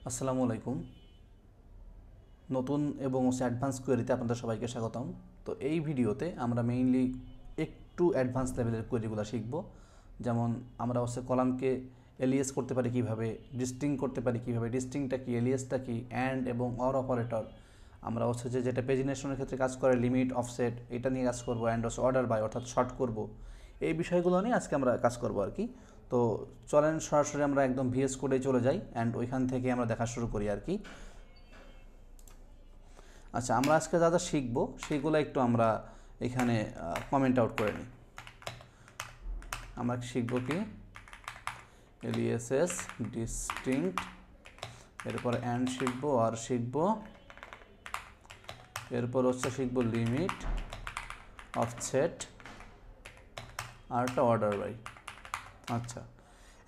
আসসালামু আলাইকুম। নতুন এবং অ্যাডভান্স কোয়েরিতে আপনাদের সবাইকে স্বাগতম। তো এই ভিডিওতে আমরা মেইনলি একটু অ্যাডভান্স লেভেলের কোয়েরিগুলো শিখব। যেমন আমরা কলামকে এলিয়েস করতে পারি কীভাবে, ডিস্টিং করতে পারি কীভাবে, ডিস্টিংটা কি, এলিয়েসটা কি, অ্যান্ড এবং অর অপারেটর। আমরা যেটা পেজিনেশনের ক্ষেত্রে কাজ করে লিমিট, অফসেট, এটা নিয়ে কাজ করব। অ্যান্ড অর্ডার বাই অর্থাৎ শর্ট করব। এই বিষয়গুলো নিয়ে আজকে আমরা কাজ করব আর কি। তো চলেন সরাসরি আমরা একদম ভিএস কোডে চলে যাই অ্যান্ড ওইখান থেকে আমরা দেখা শুরু করি আর কি। আচ্ছা, আমরা আজকে যা যা শিখবো সেগুলো একটু আমরা এখানে কমেন্ট আউট করে নিই। আমরা শিখব কি এলিএসএস, ডিস্টিংক্ট, এরপর অ্যান্ড শিখব, আর শিখব, এরপর শিখব লিমিট, অফসেট, আরটা অর্ডার বাই। আচ্ছা,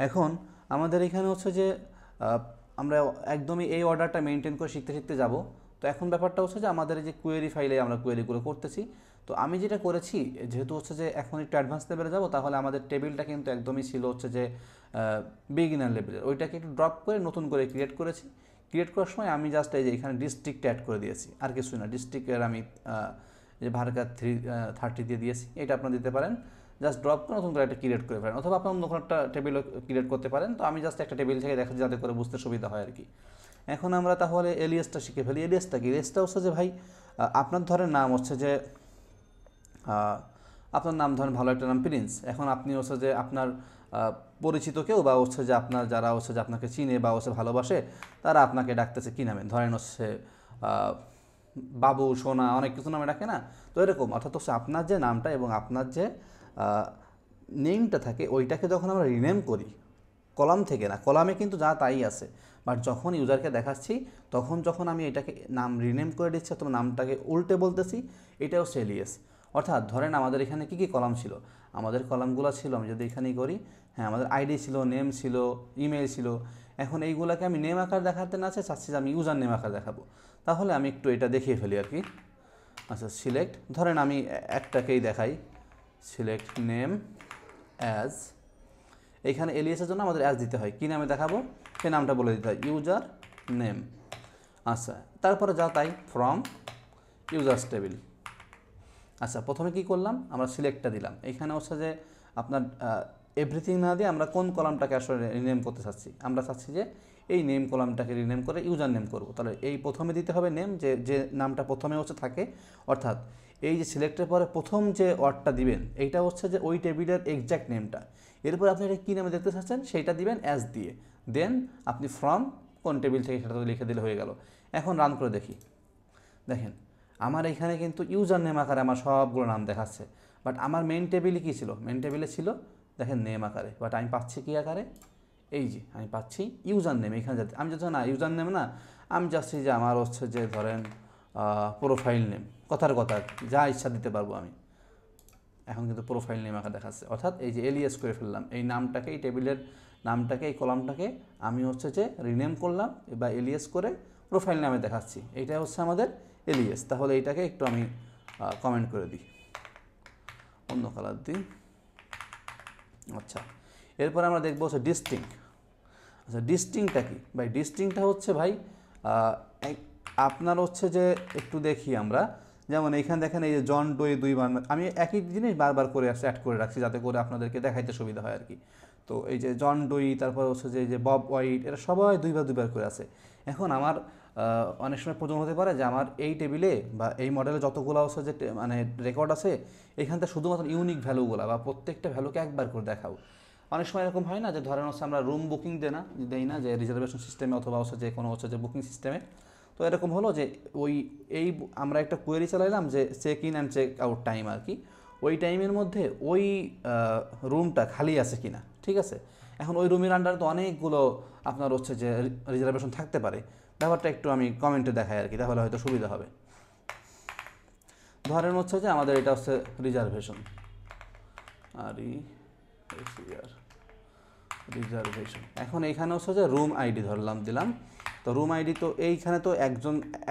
এখন আমাদের এখানে আমরা একদমই এই অর্ডারটা মেনটেন করে শিখতে শিখতে যাব। তো এখন ব্যাপারটা যে আমাদের যে কোয়েরি ফাইলে আমরা কোয়েরিগুলো করতেছি, তো আমি যেটা করেছি, যেহেতু যে এখন একটু অ্যাডভান্স লেভেলে যাব, তাহলে আমাদের টেবিলটা কিন্তু একদমই ছিল যে বিগিনার লেভেলের, ওইটাকে একটু ড্রপ করে নতুন করে ক্রিয়েট করেছি। ক্রিয়েট করার সময় আমি জাস্ট এই যে এখানে ডিস্ট্রিক্ট অ্যাড করে দিয়েছি, আর কিছুই না। ডিস্ট্রিক্টের আমি যে ভার্গা 330 দিয়ে দিয়েছি, এটা আপনারা দিতে পারেন। জাস্ট ড্রপ করে নতুন করে একটা ক্রিয়েট করে পারেন, অথবা আপনার অন্য কোনো একটা টেবিলও ক্রিয়েট করতে পারেন। তো আমি জাস্ট একটা টেবিল থেকে দেখাচ্ছি যাতে করে বুঝতে সুবিধা হয় আর কি। এখন আমরা তাহলে এলিয়েসটা শিখে ফেলি। এলিয়েসটা কি? এলিয়েসটা যে ভাই, আপনার ধরেন নাম যে আপনার নাম ধরেন ভালো একটা নাম প্রিন্স। এখন আপনি যে আপনার পরিচিত কেউ বা যে আপনার যারা যে আপনাকে চিনে বা ভালোবাসে, তারা আপনাকে ডাকতেছে কী নামে, ধরেন বাবু, সোনা, অনেক কিছু নামে ডাকে না? তো এরকম, অর্থাৎ আপনার যে নামটা এবং আপনার যে নেমটা থাকে, ওইটাকে যখন আমরা রিনেম করি কলাম থেকে, না কলামে কিন্তু যা তাই আছে, বাট যখন ইউজারকে দেখাচ্ছি তখন যখন আমি এটাকে নাম রিনেম করে দিচ্ছি অথবা নামটাকে উল্টে বলতেছি, এটাও এলিয়াস। অর্থাৎ ধরেন আমাদের এখানে কী কী কলাম ছিল, আমাদের কলামগুলো ছিল, আমি যদি এখানেই করি, হ্যাঁ, আমাদের আইডি ছিল, নেম ছিল, ইমেল ছিল। এখন এইগুলোকে আমি নেম আকার দেখাতে না চাচ্ছি যে আমি ইউজার নেম আকার দেখাবো, তাহলে আমি একটু এটা দেখিয়ে ফেলি আর কি। আচ্ছা, সিলেক্ট, ধরেন আমি একটাকেই দেখাই, সিলেক্ট নেম অ্যাজ। এইখানে এলিয়াসের জন্য আমাদের অ্যাজ দিতে হয়, কী নামে দেখাবো সেই নামটা বলে দিতে হয়, ইউজার নেম। আচ্ছা, তারপরে যা তাই ফ্রম ইউজার্স টেবিল। আচ্ছা, প্রথমে কি করলাম, আমরা সিলেক্টটা দিলাম। এইখানে যে আপনার এভরিথিং না দিয়ে আমরা কোন কলামটাকে আসলে রিনেম করতে চাচ্ছি, আমরা চাচ্ছি যে এই নেম কলামটাকে রিনেম করে ইউজার নেম করবো। তাহলে এই প্রথমে দিতে হবে নেম, যে নামটা প্রথমে থাকে, অর্থাৎ এই যে সিলেক্টের পরে প্রথম যে ওয়ার্ডটা দিবেন এইটা যে ওই টেবিলের এক্স্যাক্ট নেমটা। এরপর আপনি এটা কী নামে দেখতে চাচ্ছেন সেইটা দিবেন অ্যাজ দিয়ে, দেন আপনি ফ্রম কোন টেবিল থেকে সেটা লিখে দিলে হয়ে গেল। এখন রান করে দেখি, দেখেন আমার এখানে কিন্তু ইউজার নেম আকারে আমার সবগুলো নাম দেখাচ্ছে, বাট আমার মেন টেবিলে কী ছিল, মেন টেবিলে ছিল দেখেন নেম আকারে, বাট আমি পাচ্ছি কী আকারে, এই যে আমি পাচ্ছি ইউজার নেম। এখানে যাতে আমি না ইউজার নেম না, আমি চাচ্ছি যে আমার যে ধরেন প্রোফাইল নেম, কথার কথা যা ইচ্ছা দিতে পারবো আমি। এখন কিন্তু প্রোফাইল নেম আকার দেখাচ্ছে, অর্থাৎ এই যে এলিয়াস করে ফেললাম এই নামটাকে, এই টেবিলের নামটাকে, এই কলামটাকে আমি যে রিনেম করলাম বা এলিয়াস করে প্রোফাইল নামে দেখাচ্ছি। এইটা আমাদের এলিয়াস। তাহলে এইটাকে একটু আমি কমেন্ট করে দিই, অন্য কালার দিই। আচ্ছা, এরপর আমরা দেখবো ডিস্টিং। আচ্ছা, ডিস্টিংটা কি ভাই? ডিস্টিংটা ভাই আপনার যে একটু দেখি আমরা, যেমন এইখানে দেখেন এই যে জন ডোয়ে 2 বার, আমি একই জিনিস বারবার করে অ্যাড করে রাখছি যাতে করে আপনাদেরকে দেখাইতে সুবিধা হয় আর কি। তো এই যে জন ডোই, তারপর যে এই যে বব হোয়াইট, এরা সবাই 2 বার করে আছে। এখন আমার অনেক সময় প্রয়োজন হতে পারে যে আমার এই টেবিলে বা এই মডেলে যতগুলো যে মানে রেকর্ড আছে, এখান থেকে শুধুমাত্র ইউনিক ভ্যালুগুলো বা প্রত্যেকটা ভ্যালুকে একবার করে দেখাও। অনেক সময় এরকম হয় না যে ধরেন আমরা রুম বুকিং দেই না যে রিজার্ভেশন সিস্টেমে অথবা যে কোনো যে বুকিং সিস্টেমে। তো এরকম হলো যে আমরা একটা কোয়েরি চালাইলাম যে check in and check out time আর কি, ওই টাইমের মধ্যে ওই রুমটা খালি আছে কিনা, ঠিক আছে। এখন ওই রুমের আন্ডারে তো অনেকগুলো আপনার যে রিজার্ভেশন থাকতে পারে, ব্যাপারটা একটু আমি কমেন্টে দেখাই আর কি, তাহলে হয়তো সুবিধা হবে। ধরেন যে আমাদের এটা রিজার্ভেশন, রিজার্ভেশন। এখন এইখানে যে রুম আইডি দিলাম। তো রুম আইডি তো এইখানে তো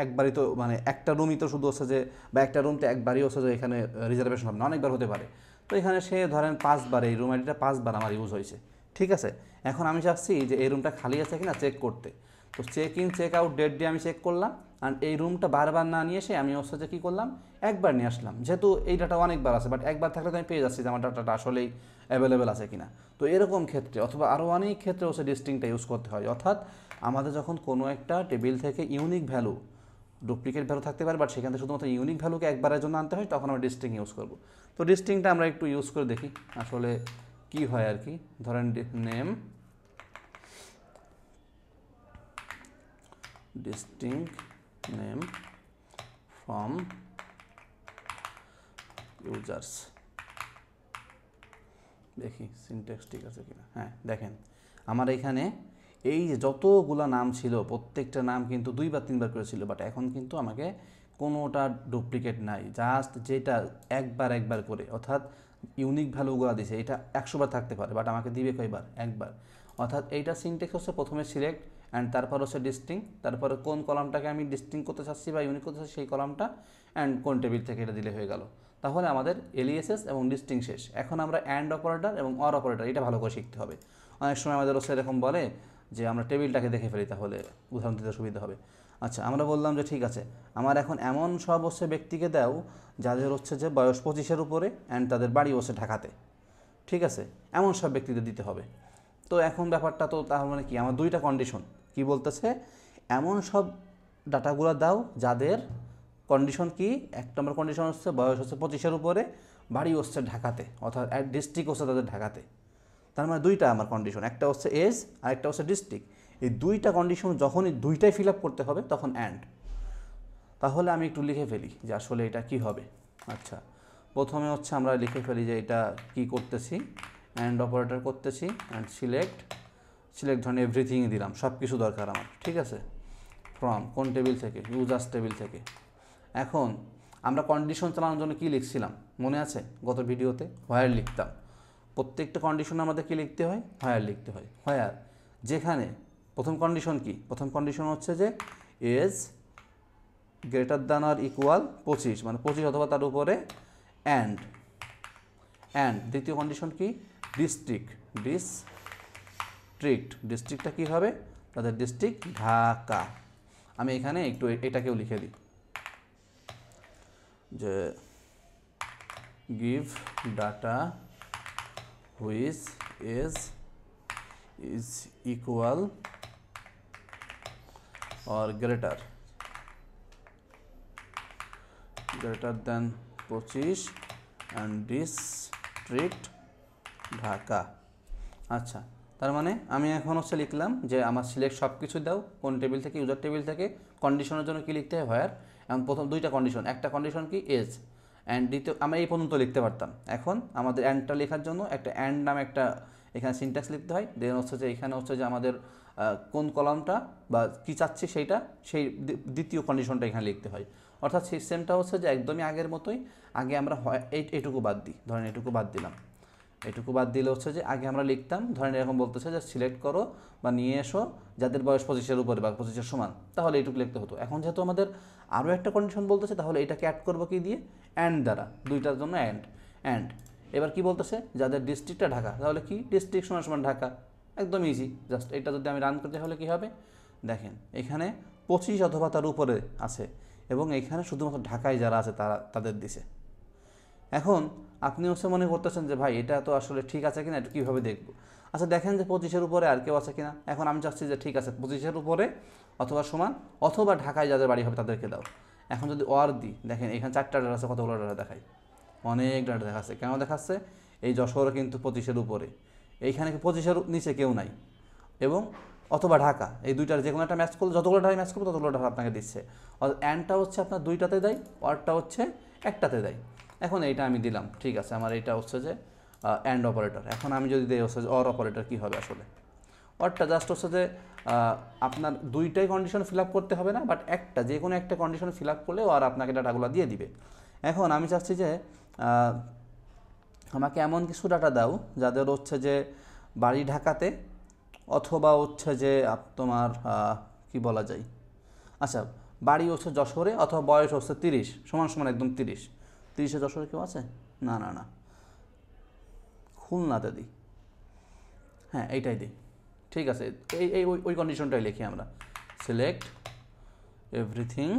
একবারই তো মানে একটা রুমই তো শুধু যে বা একটা রুমতে একবারই যে এখানে রিজার্ভেশন হবে না, অনেকবার হতে পারে। তো এখানে সে ধরেন 5 বার এই রুম আইডিটা 5 বার আমার ইউজ হয়েছে, ঠিক আছে। এখন আমি চাচ্ছি যে এই রুমটা খালি আছে কিনা চেক করতে। তো check in check out date দিয়ে আমি চেক করলাম, আর এই রুমটা বারবার না নিয়ে এসে আমি হচ্ছে যে কী করলাম, একবার নিয়ে আসলাম। যেহেতু এই ডাটা অনেকবার আছে, বাট একবার থাকলে তো আমি পেয়ে যাচ্ছি যে আমার ডাটাটা আসলেই অ্যাভেলেবেল আছে কিনা। তো এরকম ক্ষেত্রে অথবা আরও অনেক ক্ষেত্রে হচ্ছে ডিস্টিংটা ইউজ করতে হয়। অর্থাৎ আমাদের যখন কোনো একটা টেবিল থেকে ইউনিক ভ্যালু, ডুপ্লিকেট ভ্যালু থাকতে পারে বাট সেখান থেকে শুধুমাত্র ইউনিক ভ্যালুকে একবারের জন্য আনতে হয়, তখন আমরা ডিস্টিং ইউজ করব। তো ডিস্টিংটা আমরা একটু ইউজ করে দেখি আসলে কি হয় আর কি। ধরেন name distinct name from users, দেখি সিনট্যাক্স ঠিক আছে কিনা। হ্যাঁ দেখেন আমার এখানে এই যে যতগুলো নাম ছিল প্রত্যেকটা নাম কিন্তু 2 বা 3 বার করে ছিল, বাট এখন কিন্তু আমাকে কোনোটা ডুপ্লিকেট নাই, জাস্ট যেটা একবার করে, অর্থাৎ ইউনিক ভ্যালুগুলো দিছে এটা 100 বার থাকতে পারে, বাট আমাকে দিবে কয়বার, একবার। অর্থাৎ এইটা সিনট্যাক্স হচ্ছে প্রথমে সিলেক্ট অ্যান্ড তারপর হচ্ছে ডিস্টিং, তারপরে কোন কলামটাকে আমি ডিস্টিং করতে চাচ্ছি বা ইউনিক করতে চাচ্ছি সেই কলামটা, অ্যান্ড কোন টেবিল থেকে এটা দিলে হয়ে গেল। তাহলে আমাদের এলিএসএস এবং ডিস্টিং শেষ। এখন আমরা অ্যান্ড অপারেটর এবং অর অপারেটর এটা ভালো করে শিখতে হবে। অনেক সময় আমাদের হচ্ছে এরকম বলে যে আমরা টেবিলটাকে দেখে ফেলি, তাহলে উদাহরণ দিতে সুবিধা হবে। আচ্ছা আমরা বললাম যে ঠিক আছে আমার এখন এমন সব হচ্ছে ব্যক্তিকে দাও যাদের হচ্ছে যে বয়স 25-এর উপরে অ্যান্ড তাদের বাড়ি হচ্ছে ঢাকাতে, ঠিক আছে, এমন সব ব্যক্তিদের দিতে হবে। তো এখন ব্যাপারটা তো তার মানে কি, আমার 2টা কন্ডিশন কি বলতেছে, এমন সব ডাটাগুলো দাও যাদের কন্ডিশন কি, 1 নম্বর কন্ডিশন হচ্ছে বয়স হচ্ছে 25-এর উপরে, বাড়ি হচ্ছে ঢাকাতে, অর্থাৎ ডিস্ট্রিক্ট হচ্ছে তাদের ঢাকাতে। তার মানে 2টা আমার কন্ডিশন, একটা হচ্ছে এজ আর একটা হচ্ছে ডিস্ট্রিক্ট। এই 2টা কন্ডিশন যখনই 2টাই ফিল আপ করতে হবে তখন অ্যান্ড। তাহলে আমি একটু লিখে ফেলি যে আসলে এটা কি হবে। আচ্ছা প্রথমে হচ্ছে আমরা লিখে ফেলি যে এটা কি করতেছি, অ্যান্ড অপারেটর করতেছি, অ্যান্ড সিলেক্ট ধরেন এভরিথিংই দিলাম, সব কিছু দরকার আমার, ঠিক আছে, ফ্রম কোন টেবিল থেকে, ইউজার্স টেবিল থেকে। এখন আমরা কন্ডিশন চালানোর জন্য কী লিখছিলাম মনে আছে, গত ভিডিওতে হোয়ার লিখতাম। প্রত্যেকটা কন্ডিশন আমাদের কী লিখতে হয়, হোয়ার লিখতে হয়। হোয়ার যেখানে প্রথম কন্ডিশন কি, প্রথম কন্ডিশন হচ্ছে যে এজ গ্রেটার দ্যান আর ইকুয়াল 25, মানে 25 অথবা তার উপরে, অ্যান্ড দ্বিতীয় কন্ডিশন কি, ডিস্ট্রিক্টটা কী হবে, তাদের ডিস্ট্রিক্ট ঢাকা। আমি এখানে একটু এটাকেও লিখে দিই যে give data which is equal or greater than 25 and district Dhaka. আচ্ছা তার মানে আমি এখন হচ্ছে লিখলাম যে আমার সিলেক্ট সব কিছু দাও কোন টেবিল থেকে, ইউজার টেবিল থেকে। কন্ডিশনের জন্য কি লিখতে হয়, হোয়ার। এবং প্রথম 2টা কন্ডিশন, একটা কন্ডিশন কি এজ, অ্যান্ড দ্বিতীয় আমরা এই পর্যন্ত লিখতে পারতাম। এখন আমাদের অ্যান্ডটা লেখার জন্য একটা অ্যান্ড নামে একটা এখানে সিনট্যাক্স লিখতে হয়। দেন হচ্ছে যে এখানে হচ্ছে যে আমাদের কোন কলামটা বা কী চাচ্ছি সেইটা, সেই দ্বিতীয় কন্ডিশনটা এখানে লিখতে হয়। অর্থাৎ সিস্টেমটা হচ্ছে যে একদমই আগের মতোই। আগে আমরা এইটুকু বাদ দিই, ধরেন এটুকু বাদ দিলাম, এটুকু বাদ দিলে হচ্ছে যে আগে আমরা লিখতাম, ধরেন এরকম বলতেছে যে সিলেক্ট করো বা নিয়ে এসো যাদের বয়স 25-এর উপরে বা 25-এর সমান, তাহলে এইটুকু লিখতে হতো। এখন যেহেতু আমাদের আরও একটা কন্ডিশন বলতেছে, তাহলে এটাকে অ্যাড করবো কি দিয়ে, অ্যান্ড দ্বারা, 2টার জন্য অ্যান্ড। এবার কি বলতেছে, যাদের ডিস্ট্রিক্টটা ঢাকা, তাহলে কি ডিস্ট্রিক্ট সমান ঢাকা, একদম ইজি। জাস্ট এটা যদি আমি রান করতে, হলে কি হবে দেখেন, এখানে 25 অথবা তার উপরে আছে এবং এখানে শুধুমাত্র ঢাকায় যারা আছে তাদের দিছে। এখন আপনি হচ্ছে মনে করতেছেন যে ভাই এটা তো আসলে ঠিক আছে কিনা, এটা কীভাবে দেখবো। আচ্ছা দেখেন যে 25-এর উপরে আর কেউ আছে কিনা। এখন আমি চাচ্ছি যে ঠিক আছে 25-এর উপরে অথবা সমান অথবা ঢাকায় যাদের বাড়ি হবে তাদেরকে দাও। এখন যদি অর দিই, দেখেন এখানে 4টা ডাটা আছে, কতগুলো ডাটা দেখায়, অনেক ডাটা দেখাচ্ছে। কেন দেখাচ্ছে, এই যশোর কিন্তু 25-এর উপরে, এইখানে 25-এর নিচে কেউ নাই, এবং অথবা ঢাকা, এই 2টার যে কোনো একটা ম্যাচ করলে যতগুলো ডাটা ম্যাচ করবে ততগুলো ডাটা আপনাকে দিচ্ছে। অ্যান্ডটা হচ্ছে আপনার 2টাতে দেয়, অরটা হচ্ছে একটাতে দেয়। এখন এইটা আমি দিলাম, ঠিক আছে, আমার এইটা হচ্ছে যে অ্যান্ড অপারেটর। এখন আমি যদি দিই হচ্ছে যে অর অপারেটর, কী হবে আসলে, অরটা জাস্ট হচ্ছে যে আপনার 2টাই কন্ডিশন ফিল আপ করতে হবে না, বাট একটা যে কোনো একটা কন্ডিশন ফিল আপ করলেও আর আপনাকে ডাটাগুলো দিয়ে দিবে। এখন আমি চাচ্ছি যে আমাকে এমন কিছু ডাটা দাও যাদের হচ্ছে যে বাড়ি ঢাকাতে অথবা হচ্ছে যে তোমার কি বলা যায়, আচ্ছা বাড়ি হচ্ছে যশোরে অথবা বয়স হচ্ছে 30 সমান একদম 30-এ যশোরে কেউ আছে, না খুলনাতে দিই। হ্যাঁ এইটাই দিই, ঠিক আছে। এই ওই কন্ডিশনটাই লিখি আমরা, সিলেক্ট এভরিথিং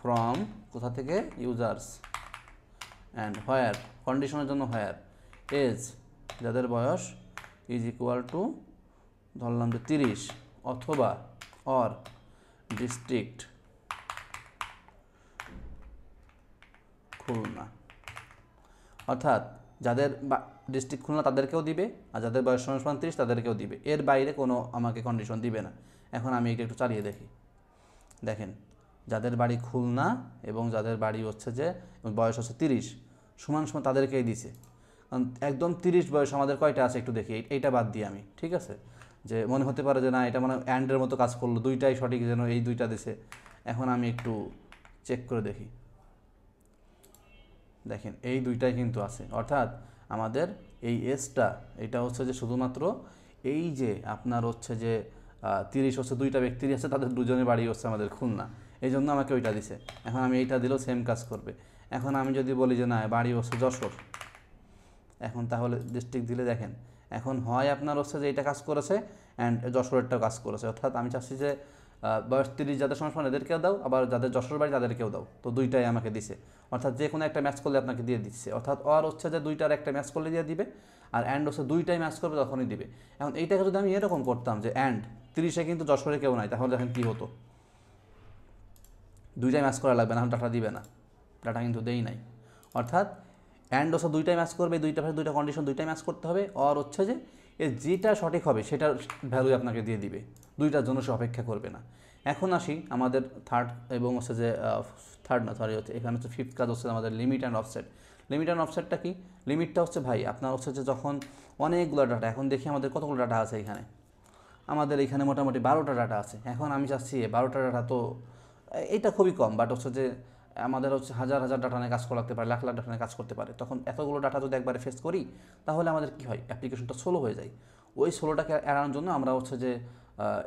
ফ্রম কোথা থেকে, ইউজার্স, অ্যান্ড হোয়ার, কন্ডিশনের জন্য হোয়ার, এজ যাদের বয়স ইজ ইকুয়াল টু ধরলাম যে 30, অথবা অর ডিস্ট্রিক্ট খুলনা, অর্থাৎ যাদের ডিস্ট্রিক্ট খুলনা তাদেরকেও দিবে, আর যাদের বয়স সমান 30 তাদেরকেও দিবে, এর বাইরে কোনো আমাকে কন্ডিশন দিবে না। এখন আমি এটা একটু চালিয়ে দেখি, দেখেন যাদের বাড়ি খুলনা এবং যাদের বাড়ি হচ্ছে যে বয়স হচ্ছে 30 সমান সমান তাদেরকেই দিছে। কারণ একদম 30 বয়স আমাদের কয়টা আছে একটু দেখি, এইটা বাদ দিই আমি, ঠিক আছে। যে মনে হতে পারে যে না এটা মানে অ্যান্ডের মতো কাজ করলো, দুইটাই সঠিক যেন এই দুইটা দিছে। এখন আমি একটু চেক করে দেখি, দেখেন এই দুইটাই কিন্তু আছে, অর্থাৎ আমাদের এই এসটা এটা হচ্ছে যে শুধুমাত্র এই যে আপনার হচ্ছে যে 30 হচ্ছে দুইটা ব্যক্তিরই আছে, তাদের দুজনের বাড়ি হচ্ছে আমাদের খুলনা, এই জন্য আমাকে ওইটা দিছে। এখন আমি এইটা দিলেও সেম কাজ করবে। এখন আমি যদি বলি যে না বাড়ি হচ্ছে যশোর, এখন তাহলে ডিস্ট্রিক্ট দিলে দেখেন এখন হয় আপনার হচ্ছে যে এইটা কাজ করেছে অ্যান্ড যশোরেরটাও কাজ করেছে, অর্থাৎ আমি চাচ্ছি যে বয়স 30 যাদের সমান এদেরকেও দাও, আবার যাদের যশোর বাড়ি তাদেরকেও দাও, তো দুইটাই আমাকে দিছে। অর্থাৎ যে কোনো একটা ম্যাচ করলে আপনাকে দিয়ে দিচ্ছে, অর্থাৎ অর হচ্ছে যে দুইটার একটা ম্যাচ করলে দিয়ে দিবে, আর অ্যান্ড হচ্ছে দুইটাই ম্যাচ করবে তখনই দিবে। এখন এইটাকে যদি আমি এরকম করতাম যে অ্যান্ড 30-এ কিন্তু যশোরে কেউ নাই, তাহলে দেখেন কী হতো, দুইটাই ম্যাচ করা লাগবে না, ডাটা দিবে না, ডাটা কিন্তু দেই নাই। অর্থাৎ অ্যান্ড হচ্ছে দুইটাই ম্যাচ করবে, দুইটা কন্ডিশন দুইটাই ম্যাচ করতে হবে, আর হচ্ছে যে এর যেটা সঠিক হবে সেটার ভ্যালু আপনাকে দিয়ে দিবে, দুইটার জন্য সে অপেক্ষা করবে না। এখন আসি আমাদের থার্ড এবং হচ্ছে যে থার্ড না সরি হচ্ছে এখানে হচ্ছে ফিফথ কাজ হচ্ছে আমাদের limit and offset. Limit and অফসেটটা কি? লিমিটটা হচ্ছে ভাই আপনার হচ্ছে যে যখন অনেকগুলো ডাটা, এখন দেখি আমাদের কতগুলো ডাটা আছে এখানে, আমাদের এখানে মোটামুটি 12টা ডাটা আছে। এখন আমি চাচ্ছি 12টা ডাটা, তো এটা খুবই কম, বাট হচ্ছে যে আমাদের হচ্ছে হাজার হাজার ডাটা নিয়ে কাজ করতে পারে, লাখ লাখ ডাটা নিয়ে কাজ করতে পারে। তখন এতগুলো ডাটা যদি একবারে ফেস করি তাহলে আমাদের কী হয়, অ্যাপ্লিকেশনটা স্লো হয়ে যায়। ওই স্লোটাকে এড়ানোর জন্য আমরা হচ্ছে যে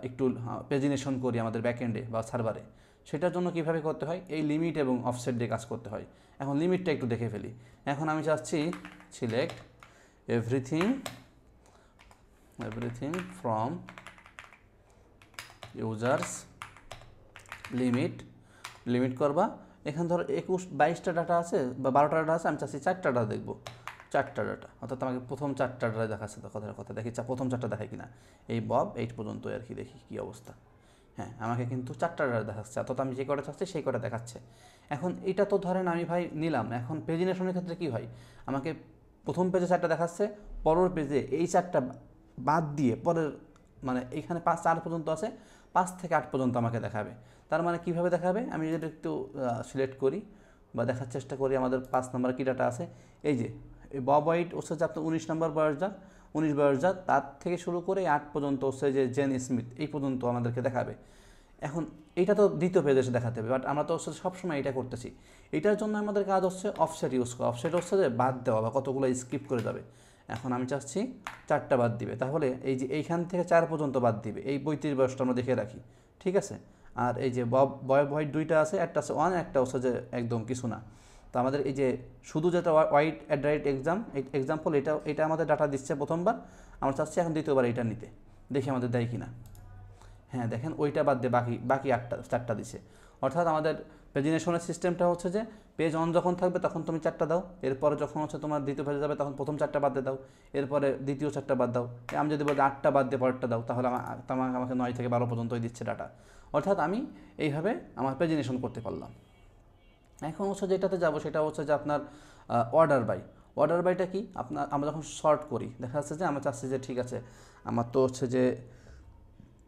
একটু পেজিনেশন করি আমাদের ব্যাকএন্ডে বা সার্ভারে। সেটার জন্য কীভাবে করতে হয়, এই লিমিট এবং অফসেট দিয়ে কাজ করতে হয়। এখন লিমিটটা একটু দেখে ফেলি। এখন আমি চাচ্ছি select everything from users, limit করবা। এখানে ধরো 22টা ডাটা আছে বা 12টা ডাটা আছে, আমি চাচ্ছি 4টা ডাটা দেখবো, 4টা ডাটা, অর্থাৎ আমাকে প্রথম 4টা ডাটা দেখাচ্ছে। তো কথা দেখি প্রথম 4টা দেখায় কিনা, এই বব 8 পর্যন্ত আর কি, দেখি কী অবস্থা। হ্যাঁ আমাকে কিন্তু 4টা ডাটা দেখাচ্ছে, অর্থাৎ আমি যে কটা চাচ্ছি সেই কটা দেখাচ্ছে। এখন এটা তো ধরেন আমি ভাই নিলাম, এখন পেজিনেশনের ক্ষেত্রে কী হয়, আমাকে প্রথম পেজে 4টা দেখাচ্ছে, পরের পেজে এই 4টা বাদ দিয়ে পরের মানে এইখানে 4 পর্যন্ত আছে, 5 থেকে 8 পর্যন্ত আমাকে দেখাবে। তার মানে কীভাবে দেখাবে, আমি যদি একটু সিলেক্ট করি বা দেখার চেষ্টা করি আমাদের 5 নম্বরে কী ডাটা আছে, এই যে বব হোয়াইট হচ্ছে যে আপনার 19 নম্বর বয়সজাত, 19 বয়সজাত, তার থেকে শুরু করে 8 পর্যন্ত হচ্ছে যে জেন স্মিথ, এই পর্যন্ত আমাদেরকে দেখাবে। এখন এইটা তো দ্বিতীয় পেজে এসে দেখাতে হবে, বাট আমরা তো হচ্ছে সবসময় এটা করতেছি। এটার জন্য আমাদের কাজ হচ্ছে অফসেট ইউজ করা। অফসেট হচ্ছে যে বাদ দেওয়া বা কতগুলো স্কিপ করে যাবে। এখন আমি চাচ্ছি 4টা বাদ দিবে, তাহলে এই যে এইখান থেকে 4 পর্যন্ত বাদ দিবে, এই 35 বয়সটা আমরা দেখে রাখি, ঠিক আছে। আর এই যে বয় হোয়াইট 2টা আছে, একটা আছে 1, একটা হচ্ছে যে একদম কিছু না। তো আমাদের এই যে শুধু যেটা হোয়াইট এক্সাম্পল, এটা আমাদের ডাটা দিচ্ছে প্রথমবার, আমরা চাচ্ছি এখন দ্বিতীয়বার এটা নিতে, দেখি আমাদের দেয় কিনা। হ্যাঁ দেখেন ওইটা বাদ দিয়ে বাকি 4টা দিছে। অর্থাৎ আমাদের পেজিনেশনের সিস্টেমটা হচ্ছে যে পেজ অন যখন থাকবে তখন তুমি 4টা দাও, এরপরে যখন হচ্ছে তোমার দ্বিতীয় পেজে যাবে তখন প্রথম 4টা বাদ দিয়ে দাও, এরপরে দ্বিতীয় 4টা বাদ দাও। আমি যদি বলি 8টা বাদ দিয়ে পরেরটা দাও, তাহলে আমাকে 9 থেকে 12 পর্যন্তই দিচ্ছে ডাটা। অর্থাৎ আমি এইভাবে আমার পেজিনেশন করতে পারলাম। এখন হচ্ছে যেটাতে যাব সেটা হচ্ছে যে আপনার অর্ডার বাইটা কি, আমরা যখন শর্ট করি দেখা যাচ্ছে যে আমরা চাচ্ছি যে ঠিক আছে আমার তো হচ্ছে যে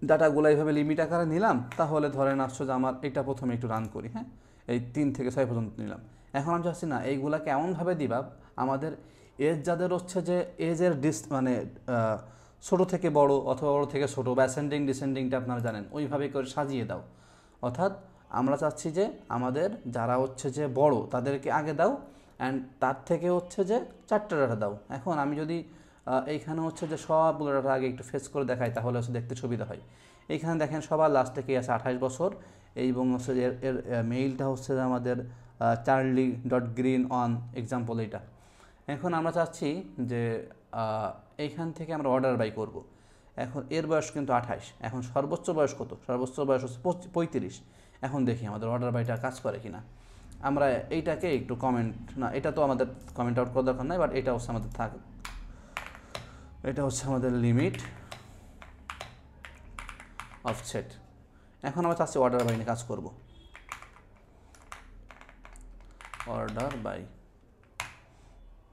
ডাটাগুলো এইভাবে লিমিট আকারে নিলাম, তাহলে ধরেন আসছে যে আমার এটা প্রথমে একটু রান করি। হ্যাঁ এই 3 থেকে 6 পর্যন্ত নিলাম। এখন আমি চাচ্ছি না এইগুলাকে এমনভাবে দিবা আমাদের এজ যাদের হচ্ছে যে এজের মানে ছোটো থেকে বড় অথবা বড় থেকে ছোটো বা অ্যাসেন্ডিং ডিসেন্ডিংটা আপনারা জানেন, ওইভাবে করে সাজিয়ে দাও। অর্থাৎ আমরা চাচ্ছি যে আমাদের যারা হচ্ছে যে বড় তাদেরকে আগে দাও, অ্যান্ড তার থেকে হচ্ছে যে 4টা ডাটা দাও। এখন আমি যদি এইখানে হচ্ছে যে সবগুলো ডাটা আগে একটু ফেস করে দেখাই তাহলে হচ্ছে দেখতে সুবিধা হয়। এইখানে দেখেন সবার লাস্টে কি আছে 28 বছর, এবং হচ্ছে যে এর মেইলটা হচ্ছে যে আমাদের charlie.green on এক্সাম্পল এইটা। এখন আমরা চাচ্ছি যে এইখান থেকে আমরা অর্ডার বাই করব। এখন এর বয়স কিন্তু 28, এখন সর্বোচ্চ বয়স কত? সর্বোচ্চ বয়স হচ্ছে 35। এখন দেখি আমাদের অর্ডার বাইটা কাজ করে কিনা। আমরা এইটাকে একটু কমেন্ট, না এটা তো আমাদের কমেন্ট আউট করার দরকার নাই, বাট এটা হচ্ছে আমাদের থাক, এটা হচ্ছে আমাদের লিমিট অফসেট। এখন আমরা চাচ্ছি অর্ডার বাই নিয়ে কাজ করব। অর্ডার বাই,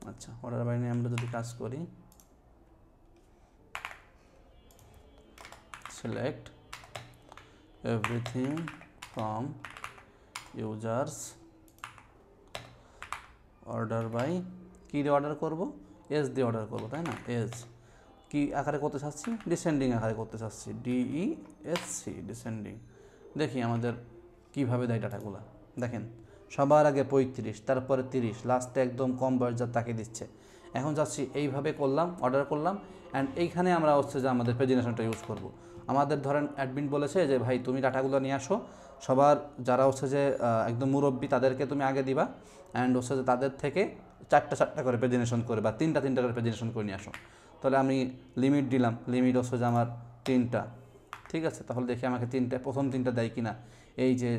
আচ্ছা অর্ডার বাই নিয়ে আমরা যদি কাজ করি, select everything from users order by, কি দিয়ে অর্ডার করব? এস দিয়ে অর্ডার করব, তাই না? এস কি আকারে করতে চাচ্ছি? ডিসেন্ডিং আকারে করতে চাচ্ছি, DESC, ডিসেন্ডিং। দেখি আমাদের কিভাবে দেয় ডাটাগুলো। দেখেন সবার আগে 35, তারপরে 30, লাস্টে একদম কম বয়স যা তাকে দিচ্ছে। এখন যাচ্ছি এইভাবে করলাম, অর্ডার করলাম, অ্যান্ড এইখানে আমরা হচ্ছে যে আমাদের প্রেজেন্টেশনটা ইউজ করব। আমাদের ধরেন অ্যাডমিন বলেছে যে ভাই তুমি ডাটাগুলো নিয়ে আসো, সবার যারা হচ্ছে যে একদম মুরব্বী তাদেরকে তুমি আগে দিবা, অ্যান্ড হচ্ছে যে তাদের থেকে 4টা করে প্রেজেন্টেশন করে বা 3টা করে প্রেজেন্টেশন করে নিয়ে আসো। তাহলে আমি লিমিট দিলাম, লিমিট হচ্ছে যে আমার 3টা, ঠিক আছে? তাহলে দেখি আমাকে প্রথম 3টা দেয় কিনা, এই যে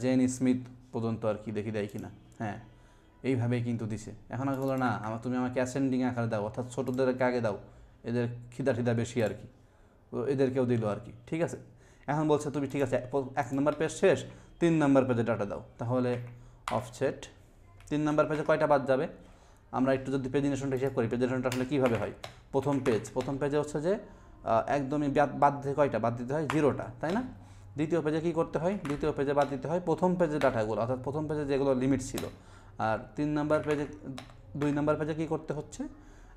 জেন স্মিথ পর্যন্ত আর কি, দেখি দেয় কিনা। হ্যাঁ, এইভাবেই কিন্তু দিছে। এখন আমি বললো না তুমি আমাকে অ্যাসেন্ডিং আকারে দাও, অর্থাৎ ছোটোদেরকে আগে দাও, এদের খিদা বেশি আর কি, তো এদেরকেও দিল আর কি, ঠিক আছে? এখন বলছে তুমি ঠিক আছে 1 নম্বর পেজ শেষ, 3 নম্বর পেজে ডাটা দাও। তাহলে অফসেট 3 নম্বর পেজে কয়টা বাদ যাবে? আমরা একটু যদি প্রেজেন্টেশনটা হিসাব করি, প্রেজেন্টেশনটা আসলে কীভাবে হয়? প্রথম পেজে হচ্ছে যে একদমই বাদ দিতে কয়টা? বাদ দিতে হয় 0টা, তাই না? দ্বিতীয় পেজে কী করতে হয়? দ্বিতীয় পেজে বাদ দিতে হয় প্রথম পেজের ডাটাগুলো, অর্থাৎ প্রথম পেজে যেগুলো লিমিট ছিল। আর 2 নম্বর পেজে কী করতে হচ্ছে?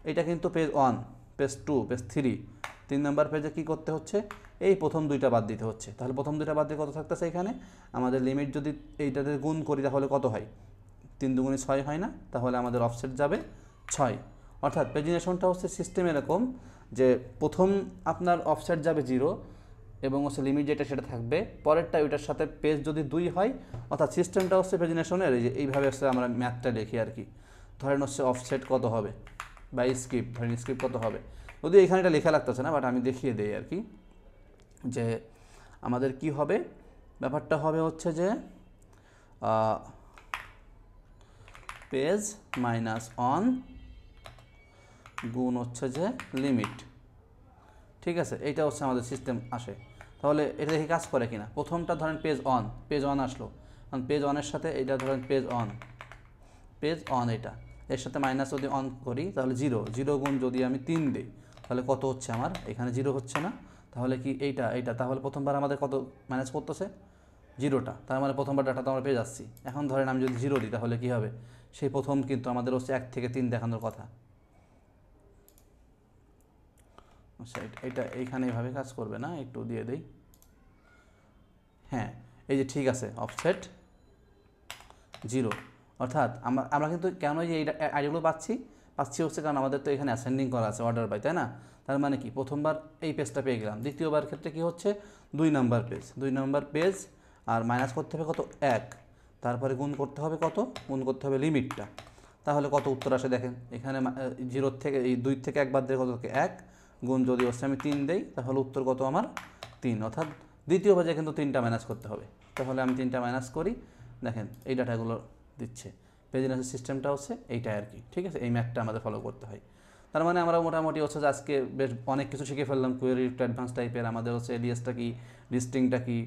এটা কিন্তু পেজ 1, পেজ 2, পেজ 3। 3 নম্বর পেজে কী করতে হচ্ছে? এই প্রথম 2টা বাদ দিতে হচ্ছে। তাহলে প্রথম 2টা বাদ দিয়ে কত থাকতেছে এখানে? আমাদের লিমিট যদি এইটাতে গুণ করি তাহলে কত হয়? 3 দুগুণে 6 হয় না? তাহলে আমাদের অফসেট যাবে 6। অর্থাৎ প্রেজেন্টেশনটা হচ্ছে সিস্টেম এরকম যে প্রথম আপনার অফসেট যাবে 0 এবং হচ্ছে লিমিট যেটা সেটা থাকবে, পরেরটা ওইটার সাথে পেজ যদি 2 হয়, অর্থাৎ সিস্টেমটা হচ্ছে প্রেজেন্টেশনের এইভাবে হচ্ছে আমরা ম্যাথটা লিখি আর কি। ধরেন হচ্ছে অফসেট কত হবে বা স্ক্রিপ্ট, ধরেন স্ক্রিপ্ট কত হবে, যদিও এখানে এটা লেখা লাগতেছে না, বাট আমি দেখিয়ে দিই আর কি, যে আমাদের কি হবে। ব্যাপারটা হবে হচ্ছে যে পেজ মাইনাস অন গুণ হচ্ছে যে লিমিট, ঠিক আছে? এইটা হচ্ছে আমাদের সিস্টেম আসে। তাহলে এটা দেখি কাজ করে কিনা। প্রথমটা ধরেন পেজ অন আসলো, কারণ পেজ অনের সাথে এইটা ধরেন পেজ অন এটা এর সাথে মাইনাস যদি অন করি তাহলে 0 গুণ যদি আমি 3 দিই তাহলে কত হচ্ছে? আমার এখানে 0 হচ্ছে না, তাহলে কি এইটা তাহলে প্রথমবার আমাদের কত মাইনাস করতেছে? 0টা। তার মানে প্রথমবার ডাটা তো আমরা পেয়ে যাচ্ছি। এখন ধরেন আমি যদি 0 দিই তাহলে কি হবে? সেই প্রথম কিন্তু আমাদের হচ্ছে 1 থেকে 3 দেখানোর কথা। আচ্ছা, এটা এইখানে এইভাবে কাজ করবে না, একটু দিয়ে দেই। হ্যাঁ, এই যে ঠিক আছে, অফসেট 0। অর্থাৎ আমরা কিন্তু কেন এই আইডিগুলো পাচ্ছি হচ্ছে কারণ আমাদের তো এখানে অ্যাসেন্ডিং করা আছে অর্ডার বাই, তাই না? তার মানে কি প্রথমবার এই পেজটা পেয়ে গেলাম, দ্বিতীয়বার ক্ষেত্রে কি হচ্ছে? 2 নম্বর পেজ আর মাইনাস করতে হবে কত? 1, তারপরে গুণ করতে হবে কত? গুণ করতে হবে লিমিটটা। তাহলে কত উত্তর আসে দেখেন, এখানে 0 থেকে এই 2 থেকে 1 বাদ দিয়ে কত? 1 গুণ যদি হচ্ছে আমি 3 দেই তাহলে উত্তর কত আমার? 3। অর্থাৎ দ্বিতীয় পেজে কিন্তু 3টা মাইনাস করতে হবে। তাহলে আমি 3টা মাইনাস করি, দেখেন এই ডাটাগুলো দিচ্ছে। প্রেজেন্টেশন সিস্টেমটা হচ্ছে এইটাই আর কি, ঠিক আছে? এই ম্যাথটা আমাদের ফলো করতে হয়। তার মানে আমরা মোটামুটি হচ্ছে যে আজকে বেশ অনেক কিছু শিখে ফেললাম, কোয়েরি একটু অ্যাডভান্স টাইপের। আমাদের হচ্ছে এলিয়াসটা কি, লিস্টিংটা কি,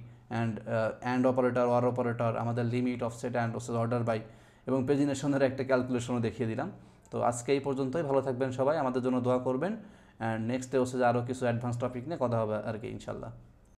অ্যান্ড অপারেটর, অর অপারেটর, আমাদের লিমিট, অফসেট, অ্যান্ড হচ্ছে অর্ডার বাই, এবং প্রেজেন্টেশনের একটা ক্যালকুলেশনও দেখিয়ে দিলাম। তো আজকে এই পর্যন্তই। ভালো থাকবেন সবাই, আমাদের জন্য দোয়া করবেন, অ্যান্ড নেক্সট ডে হচ্ছে যে আরও কিছু অ্যাডভান্স টপিক নিয়ে কথা হবে আর কি, ইনশাল্লাহ।